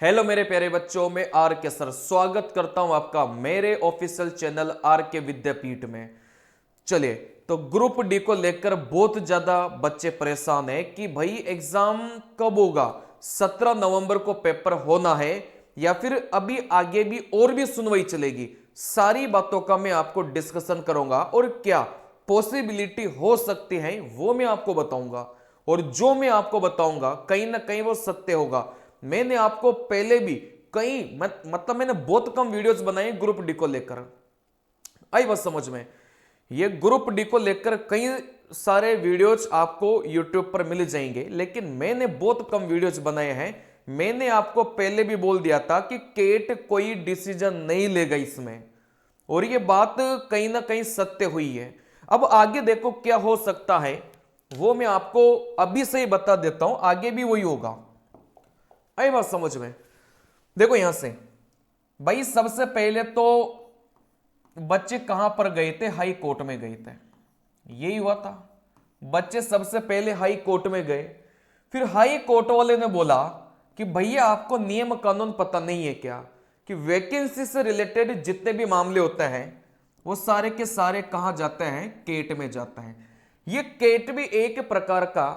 Hello मेरे प्यारे बच्चों, मैं आर के सर स्वागत करता हूं आपका मेरे ऑफिशियल चैनल आर के विद्यापीठ में। चलिए, तो ग्रुप डी को लेकर बहुत ज्यादा बच्चे परेशान हैं कि भाई एग्जाम कब होगा, 17 नवंबर को पेपर होना है या फिर अभी आगे भी और भी सुनवाई चलेगी। सारी बातों का मैं आपको डिस्कशन करूंगा और क्या पॉसिबिलिटी हो सकती है वो मैं आपको बताऊंगा, और जो मैं आपको बताऊंगा कहीं ना कहीं वो सत्य होगा। मैंने आपको पहले भी मतलब मैंने बहुत कम वीडियोस बनाए ग्रुप डी को लेकर, आई बात समझ में। ये ग्रुप डी को लेकर कई सारे वीडियोस आपको यूट्यूब पर मिल जाएंगे, लेकिन मैंने बहुत कम वीडियोस बनाए हैं। मैंने आपको पहले भी बोल दिया था कि केट कोई डिसीजन नहीं लेगा इसमें, और ये बात कहीं ना कहीं सत्य हुई है। अब आगे देखो क्या हो सकता है, वो मैं आपको अभी से ही बता देता हूं, आगे भी वही होगा। आई बात समझ में। देखो यहां से भाई सबसे पहले तो बच्चे कहां पर गए थे, हाई कोर्ट में गए थे, यही हुआ था। बच्चे सबसे पहले हाई कोर्ट में गए, फिर हाई कोर्ट वाले ने बोला कि भैया आपको नियम कानून पता नहीं है क्या, कि वैकेंसी से रिलेटेड जितने भी मामले होते हैं वो सारे के सारे कहां जाते हैं, केट में जाते हैं। ये केट भी एक प्रकार का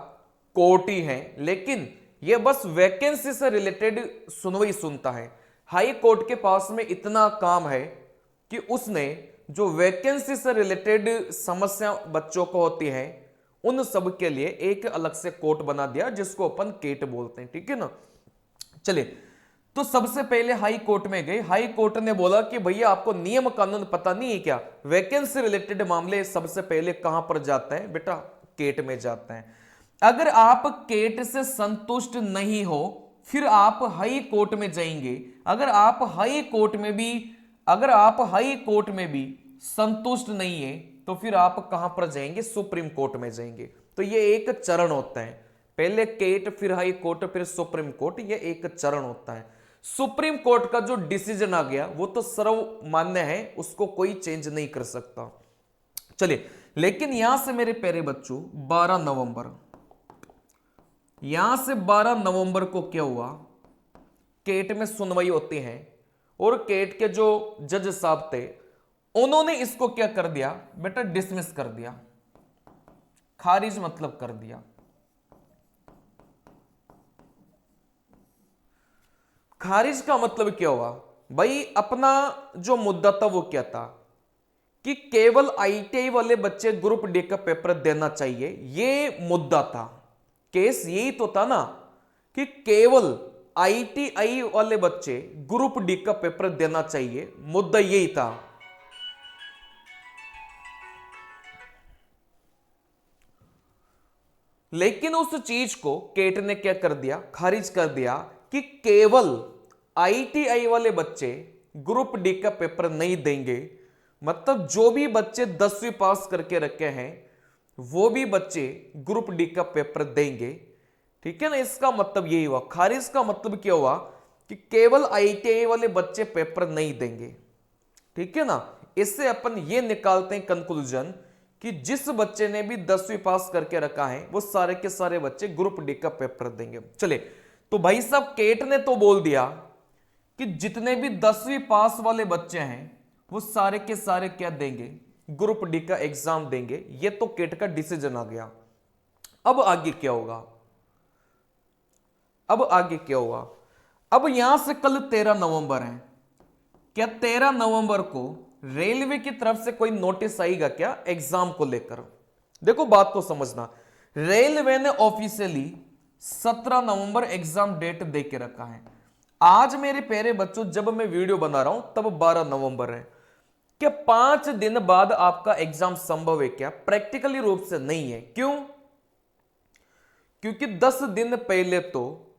कोर्ट ही है, लेकिन ये बस वैकेंसी से रिलेटेड सुनवाई सुनता है। हाई कोर्ट के पास में इतना काम है कि उसने जो वैकेंसी से रिलेटेड समस्या बच्चों को होती है उन सब के लिए एक अलग से कोर्ट बना दिया, जिसको अपन केट बोलते हैं, ठीक है ना। चलिए, तो सबसे पहले हाई कोर्ट में गए। हाई कोर्ट ने बोला कि भैया आपको नियम कानून पता नहीं है क्या, वैकेंसी रिलेटेड मामले सबसे पहले कहां पर जाते हैं बेटा, केट में जाते हैं। अगर आप केट से संतुष्ट नहीं हो फिर आप हाई कोर्ट में जाएंगे। अगर आप हाई कोर्ट में भी संतुष्ट नहीं है तो फिर आप कहां पर जाएंगे, सुप्रीम कोर्ट में जाएंगे। तो ये एक चरण होता है, पहले केट फिर हाई कोर्ट फिर सुप्रीम कोर्ट, ये एक चरण होता है। सुप्रीम कोर्ट का जो डिसीजन आ गया वो तो सर्वमान्य है, उसको कोई चेंज नहीं कर सकता। चलिए, लेकिन यहां से मेरे प्यारे बच्चों 12 नवंबर, यहां से 12 नवंबर को क्या हुआ, केट में सुनवाई होती है और केट के जो जज साहब थे उन्होंने इसको क्या कर दिया बेटा, डिसमिस कर दिया, खारिज मतलब कर दिया। खारिज का मतलब क्या हुआ भाई, अपना जो मुद्दा था वो क्या था कि केवल आईटीआई वाले बच्चे ग्रुप डी का पेपर देना चाहिए, ये मुद्दा था। केस यही तो था ना कि केवल आईटीआई वाले बच्चे ग्रुप डी का पेपर देना चाहिए, मुद्दा यही था। लेकिन उस चीज को केट ने क्या कर दिया, खारिज कर दिया कि केवल आईटीआई वाले बच्चे ग्रुप डी का पेपर नहीं देंगे। मतलब जो भी बच्चे 10वीं पास करके रखे हैं वो भी बच्चे ग्रुप डी का पेपर देंगे, ठीक है ना। इसका मतलब यही हुआ। खारिज का मतलब क्या हुआ कि केवल आईटीआई वाले बच्चे पेपर नहीं देंगे, ठीक है ना। इससे अपन ये निकालते हैं कंक्लूजन कि जिस बच्चे ने भी 10वीं पास करके रखा है वो सारे के सारे बच्चे ग्रुप डी का पेपर देंगे। चले, तो भाई साहब केट ने तो बोल दिया कि जितने भी 10वीं पास वाले बच्चे हैं वो सारे के सारे क्या देंगे, ग्रुप डी का एग्जाम देंगे। ये तो केट का डिसीजन आ गया। अब आगे क्या होगा, अब यहां से कल 13 नवंबर है, क्या 13 नवंबर को रेलवे की तरफ से कोई नोटिस आएगा क्या एग्जाम को लेकर। देखो बात को समझना, रेलवे ने ऑफिशियली 17 नवंबर एग्जाम डेट दे के रखा है। आज मेरे प्यारे बच्चों जब मैं वीडियो बना रहा हूं तब 12 नवंबर है। क्या 5 दिन बाद आपका एग्जाम संभव है क्या, प्रैक्टिकली रूप से नहीं है। क्यों, क्योंकि 10 दिन पहले तो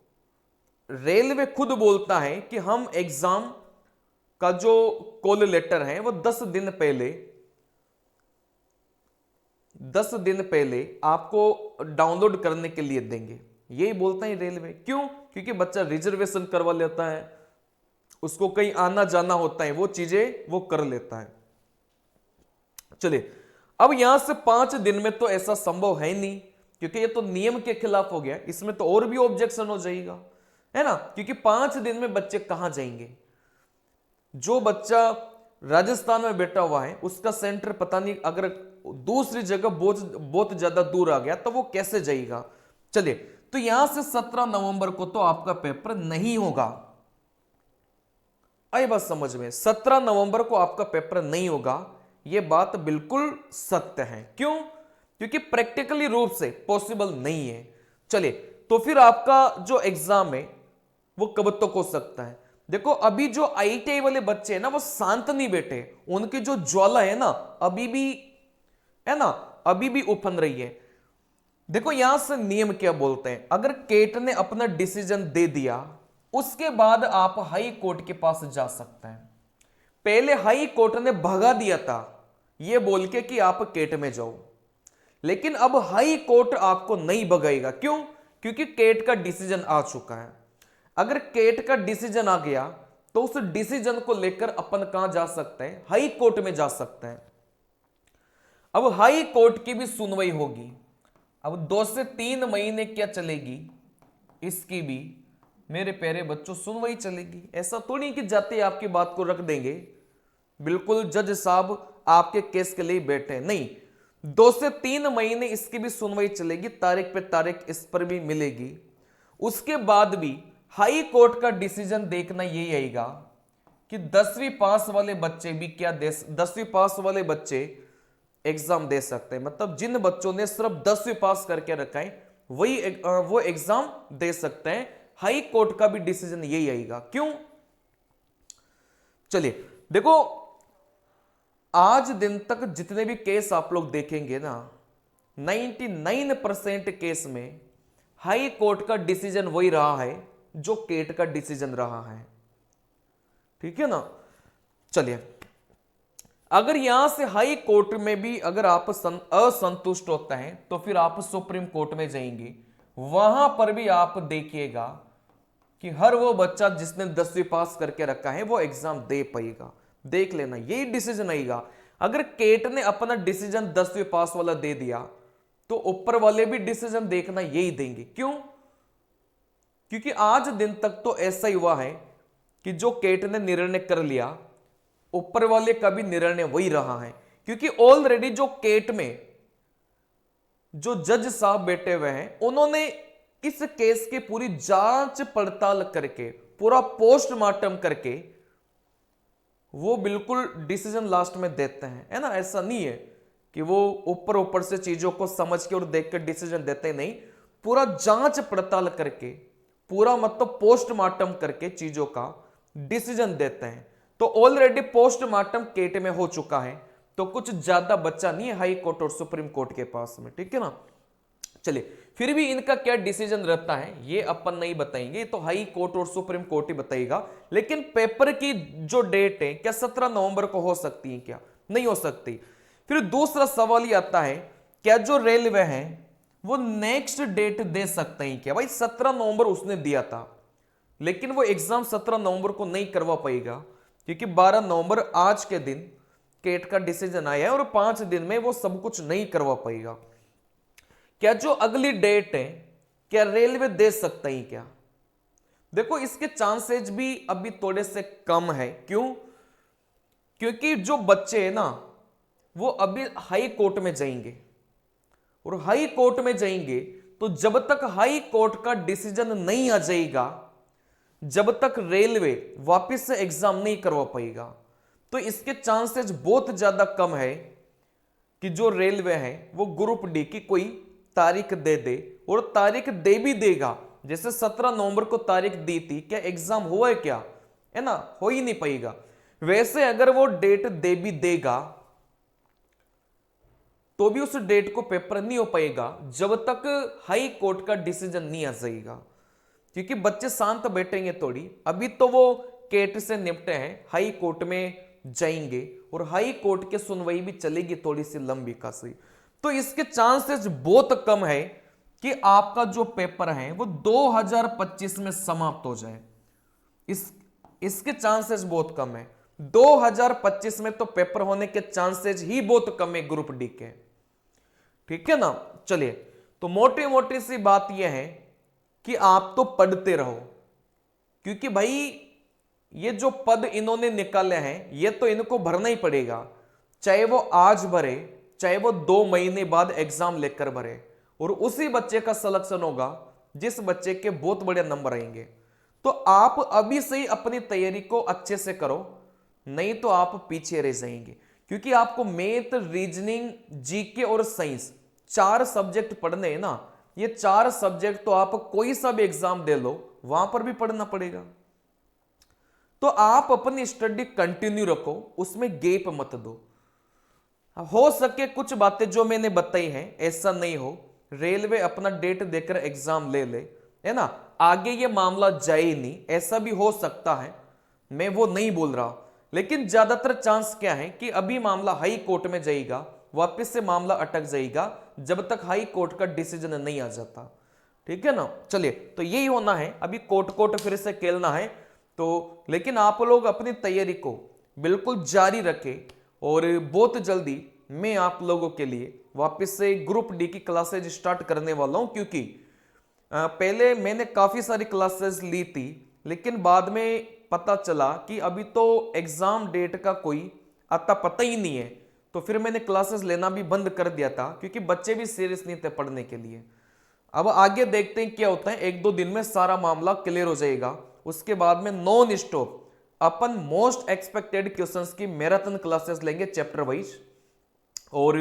रेलवे खुद बोलता है कि हम एग्जाम का जो कॉल लेटर है वो 10 दिन पहले आपको डाउनलोड करने के लिए देंगे, यही बोलता है रेलवे। क्यों, क्योंकि बच्चा रिजर्वेशन करवा लेता है, उसको कहीं आना जाना होता है, वो चीजें वो कर लेता है। चलिए, अब यहां से 5 दिन में तो ऐसा संभव है नहीं, क्योंकि ये तो नियम के खिलाफ हो गया, इसमें तो और भी ऑब्जेक्शन हो जाएगा, है ना, क्योंकि 5 दिन में बच्चे कहां जाएंगे। जो बच्चा राजस्थान में बैठा हुआ है उसका सेंटर पता नहीं, अगर दूसरी जगह बहुत ज्यादा दूर आ गया तो वो कैसे जाएगा। चलिए, तो यहां से 17 नवंबर को तो आपका पेपर नहीं होगा। आई बात समझ में, 17 नवंबर को आपका पेपर नहीं होगा, यह बात बिल्कुल सत्य है। क्यों? क्योंकि प्रैक्टिकली रूप से पॉसिबल नहीं है। चलिए, तो फिर आपका जो एग्जाम है वो कब तक हो सकता है। देखो, अभी जो आईटीआई वाले बच्चे हैं ना वो शांत नहीं बैठे, उनकी जो ज्वाला है ना अभी भी, है ना, अभी भी उफन रही है। देखो यहां से नियम क्या बोलते हैं, अगर केट ने अपना डिसीजन दे दिया उसके बाद आप हाई कोर्ट के पास जा सकते हैं। पहले हाई कोर्ट ने भगा दिया था यह बोल के कि आप केट में जाओ, लेकिन अब हाई कोर्ट आपको नहीं भगाएगा। क्यों? क्योंकि केट का डिसीजन आ चुका है। अगर केट का डिसीजन आ गया तो उस डिसीजन को लेकर अपन कहां जा सकते हैं, हाई कोर्ट में जा सकते हैं। अब हाई कोर्ट की भी सुनवाई होगी। अब 2 से 3 महीने क्या चलेगी, इसकी भी मेरे प्यारे बच्चों सुनवाई चलेगी। ऐसा थोड़ी कि जाते आपकी बात को रख देंगे, बिल्कुल जज साहब आपके केस के लिए बैठे, नहीं, 2 से 3 महीने इसकी भी सुनवाई चलेगी, तारीख पे तारीख इस पर भी मिलेगी। उसके बाद भी हाई कोर्ट का डिसीजन देखना यही आएगा कि 10वीं पास वाले बच्चे भी क्या 10वीं पास वाले बच्चे एग्जाम दे सकते हैं। मतलब जिन बच्चों ने सिर्फ 10वीं पास करके रखा है वही वो एग्जाम दे सकते हैं। हाई कोर्ट का भी डिसीजन यही आएगा। क्यों? चलिए देखो, आज दिन तक जितने भी केस आप लोग देखेंगे ना, 99% केस में हाई कोर्ट का डिसीजन वही रहा है जो केट का डिसीजन रहा है। ठीक है ना। चलिए, अगर यहां से हाई कोर्ट में भी अगर आप असंतुष्ट होते हैं तो फिर आप सुप्रीम कोर्ट में जाएंगे। वहां पर भी आप देखिएगा कि हर वो बच्चा जिसने 10वीं पास करके रखा है वो एग्जाम दे पाएगा। देख लेना, यही डिसीजन आएगा। अगर केट ने अपना डिसीजन 10वीं पास वाला दे दिया तो ऊपर वाले भी डिसीजन देखना यही देंगे। क्यों? क्योंकि आज दिन तक तो ऐसा ही हुआ है कि जो केट ने निर्णय कर लिया ऊपर वाले का भी निर्णय वही रहा है। क्योंकि ऑलरेडी जो केट में जो जज साहब बैठे हुए हैं उन्होंने इस केस की पूरी जांच पड़ताल करके, पूरा पोस्टमार्टम करके वो बिल्कुल डिसीजन लास्ट में देते हैं, है ना। ऐसा नहीं है कि वो ऊपर ऊपर से चीजों को समझ के और देख कर डिसीजन देते नहीं, पूरा जांच पड़ताल करके, पूरा मतलब पोस्टमार्टम करके चीजों का डिसीजन देते हैं। तो ऑलरेडी पोस्टमार्टम केट में हो चुका है, तो कुछ ज्यादा बच्चा नहीं है हाई कोर्ट और सुप्रीम कोर्ट के पास में। ठीक है ना। चलिए, फिर भी इनका क्या डिसीजन रहता है ये अपन नहीं बताएंगे, तो हाई कोर्ट और सुप्रीम कोर्ट ही बताएगा। लेकिन पेपर की जो डेट है क्या 17 नवंबर को हो सकती है? क्या नहीं हो सकती? फिर दूसरा सवाल ये आता है, क्या जो रेलवे है वो नेक्स्ट डेट दे सकते हैं क्या? भाई 17 नवंबर उसने दिया था, लेकिन वो एग्जाम 17 नवंबर को नहीं करवा पाएगा, क्योंकि 12 नवंबर आज के दिन केट का डिसीजन आया है और 5 दिन में वो सब कुछ नहीं करवा पाएगा। क्या जो अगली डेट है क्या रेलवे दे सकता है क्या? देखो, इसके चांसेस भी अभी थोड़े से कम है। क्यों? क्योंकि जो बच्चे हैं ना वो अभी हाई कोर्ट में जाएंगे, और हाई कोर्ट में जाएंगे तो जब तक हाई कोर्ट का डिसीजन नहीं आ जाएगा, जब तक रेलवे वापस से एग्जाम नहीं करवा पाएगा, तो इसके चांसेस बहुत ज्यादा कम है कि जो रेलवे है वो ग्रुप डी की कोई तारीख दे दे। और तारीख दे भी देगा, जैसे 17 नवंबर को तारीख दी थी, क्या एग्जाम हुआ है क्या? है ना, हो ही नहीं पाएगा। वैसे अगर वो डेट दे भी देगा तो भी उस डेट को पेपर नहीं हो पाएगा जब तक हाई कोर्ट का डिसीजन नहीं आ जाएगा, क्योंकि बच्चे शांत बैठेंगे थोड़ी। अभी तो वो केट से निपटे हैं, हाई कोर्ट में जाएंगे और हाई कोर्ट की सुनवाई भी चलेगी थोड़ी सी लंबी खासी। तो इसके चांसेस बहुत कम है कि आपका जो पेपर है वो 2025 में समाप्त हो जाए। इसके चांसेस बहुत कम है। 2025 में तो पेपर होने के चांसेस ही बहुत कम है ग्रुप डी के। ठीक है ना। चलिए, तो मोटी मोटी सी बात यह है कि आप तो पढ़ते रहो, क्योंकि भाई ये जो पद इन्होंने निकाले हैं ये तो इनको भरना ही पड़ेगा, चाहे वो आज भरे चाहे वो 2 महीने बाद एग्जाम लेकर भरे, और उसी बच्चे का सिलेक्शन होगा जिस बच्चे के बहुत बड़े नंबर आएंगे। तो आप अभी से ही अपनी तैयारी को अच्छे से करो, नहीं तो आप पीछे रह जाएंगे। क्योंकि आपको मैथ, रीजनिंग, जीके और साइंस 4 सब्जेक्ट पढ़ने हैं ना, ये 4 सब्जेक्ट तो आप कोई सा भी एग्जाम दे लो वहां पर भी पढ़ना पड़ेगा। तो आप अपनी स्टडी कंटिन्यू रखो, उसमें गैप मत दो। हो सके कुछ बातें जो मैंने बताई हैं ऐसा नहीं हो, रेलवे अपना डेट देकर एग्जाम ले ले, है ना, आगे ये मामला जाए ही नहीं, ऐसा भी हो सकता है, मैं वो नहीं बोल रहा। लेकिन ज्यादातर चांस क्या है कि अभी मामला हाई कोर्ट में जाएगा, वापस से मामला अटक जाएगा जब तक हाई कोर्ट का डिसीजन नहीं आ जाता। ठीक है ना, चलिए, तो यही होना है, अभी कोर्ट फिर से खेलना है। तो लेकिन आप लोग अपनी तैयारी को बिल्कुल जारी रखें, और बहुत जल्दी मैं आप लोगों के लिए वापस से ग्रुप डी की क्लासेज स्टार्ट करने वाला हूं। क्योंकि पहले मैंने काफी सारी क्लासेस ली थी, लेकिन बाद में पता चला कि अभी तो एग्जाम डेट का कोई आता पता ही नहीं है, तो फिर मैंने क्लासेस लेना भी बंद कर दिया था, क्योंकि बच्चे भी सीरियस नहीं थे पढ़ने के लिए। अब आगे देखते हैं क्या होता है, 1-2 दिन में सारा मामला क्लियर हो जाएगा, उसके बाद में नॉन स्टॉप अपन मोस्ट एक्सपेक्टेड क्वेश्चंस की मैराथन क्लासेस लेंगे चैप्टर वाइज, और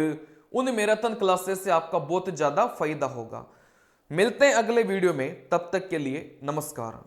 उन मैराथन क्लासेस से आपका बहुत ज्यादा फायदा होगा। मिलते हैं अगले वीडियो में, तब तक के लिए नमस्कार।